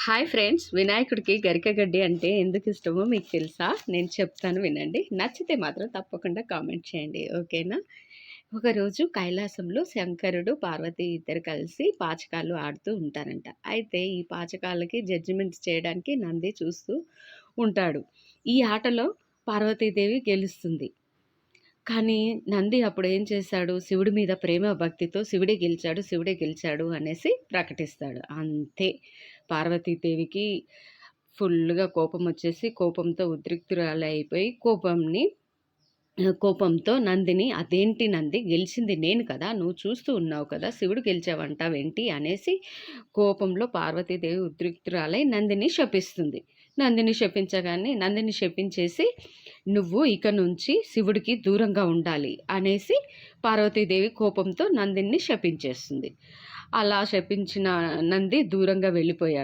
Hi friends, వినాయకుడికి గరిక గడ్డి అంటే ఎందుకు ఇష్టమో మీకు తెలుసా? నేను చెప్తాను వినండి. నచ్చితే మాత్రం తప్పకుండా కామెంట్ చేయండి, ఓకేనా? ఒకరోజు కైలాసంలో శంకరుడు, పార్వతి ఇద్దరు కలిసి పాచకాలు ఆడుతూ ఉంటారంట. అయితే ఈ పాచకాలకి జడ్జిమెంట్స్ చేయడానికి నంది చూస్తూ ఉంటాడు. ఈ ఆటలో పార్వతీదేవి గెలుస్తుంది. కానీ నంది అప్పుడేం చేశాడు, శివుడి మీద ప్రేమ భక్తితో శివుడే గెలిచాడు అనేసి ప్రకటిస్తాడు. అంతే పార్వతీదేవికి ఫుల్లుగా కోపమొచ్చేసి, కోపంతో ఉద్రిక్తురాలైపోయి కోపంతో నందిని, "అదేంటి నంది, గెలిచింది నేను కదా! నువ్వు చూస్తూ ఉన్నావు కదా! శివుడు గెలిచావంటావేంటి?" అనేసి కోపంలో పార్వతీదేవి ఉద్రిక్తురాలై నందిని శపిస్తుంది. నందిని శపించేసి, "నువ్వు ఇక నుంచి శివుడికి దూరంగా ఉండాలి" అనేసి పార్వతీదేవి కోపంతో నందిని శపించేస్తుంది. అలా శపించిన నంది దూరంగా వెళ్ళిపోయి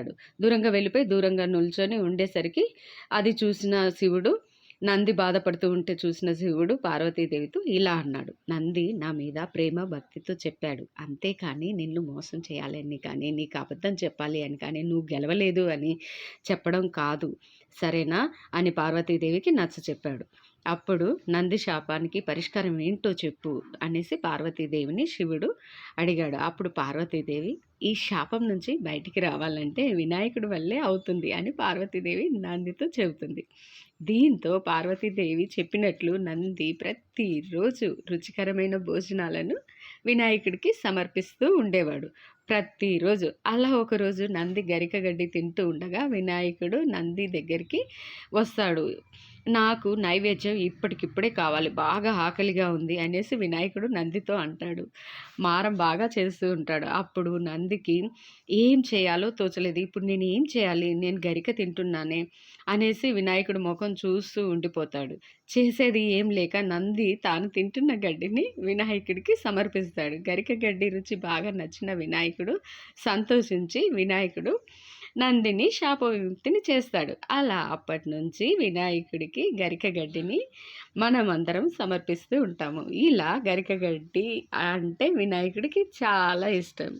దూరంగా నిల్చొని ఉండేసరికి అది చూసిన శివుడు, నంది బాధపడుతూ ఉంటే చూసిన శివుడు పార్వతీదేవితో ఇలా అన్నాడు, "నంది నా మీద ప్రేమ భక్తితో చెప్పాడు. అంతేకాని నిన్ను మోసం చేయాలని కానీ, నీకు అబద్ధం చెప్పాలి అని కానీ, నువ్వు గెలవలేదు అని చెప్పడం కాదు, సరేనా" అని పార్వతీదేవికి నచ్చచెప్పాడు. అప్పుడు నంది శాపానికి పరిష్కారం ఏంటో చెప్పు అనేసి పార్వతీదేవిని శివుడు అడిగాడు. అప్పుడు పార్వతీదేవి, "ఈ శాపం నుంచి బయటికి రావాలంటే వినాయకుడి వల్లే అవుతుంది" అని పార్వతీదేవి నందితో చెబుతుంది. దీంతో పార్వతీదేవి చెప్పినట్లు నంది ప్రతిరోజు రుచికరమైన భోజనాలను వినాయకుడికి సమర్పిస్తూ ఉండేవాడు. ప్రతిరోజు అలా ఒకరోజు నంది గరిక గడ్డి తింటూ ఉండగా వినాయకుడు నంది దగ్గరికి వస్తాడు. "నాకు నైవేద్యం ఇప్పటికిప్పుడే కావాలి, బాగా ఆకలిగా ఉంది" అనేసి వినాయకుడు నందితో అంటాడు. మారం బాగా చేస్తూ ఉంటాడు. అప్పుడు నందికి ఏం చేయాలో తోచలేదు. ఇప్పుడు నేను ఏం చేయాలి, నేను గరిక తింటున్నానే అనేసి వినాయకుడు ముఖం చూస్తూ ఉండిపోతాడు. చేసేది ఏం లేక నంది తాను తింటున్న గడ్డిని వినాయకుడికి సమర్పిస్తాడు. గరిక గడ్డి రుచి బాగా నచ్చిన వినాయకుడు సంతోషించి నందిని శాప విముక్తిని చేస్తాడు. అలా అప్పటి నుంచి వినాయకుడికి గరిక గడ్డిని మనమందరం సమర్పిస్తూ ఉంటాము. ఇలా గరిక గడ్డి అంటే వినాయకుడికి చాలా ఇష్టం.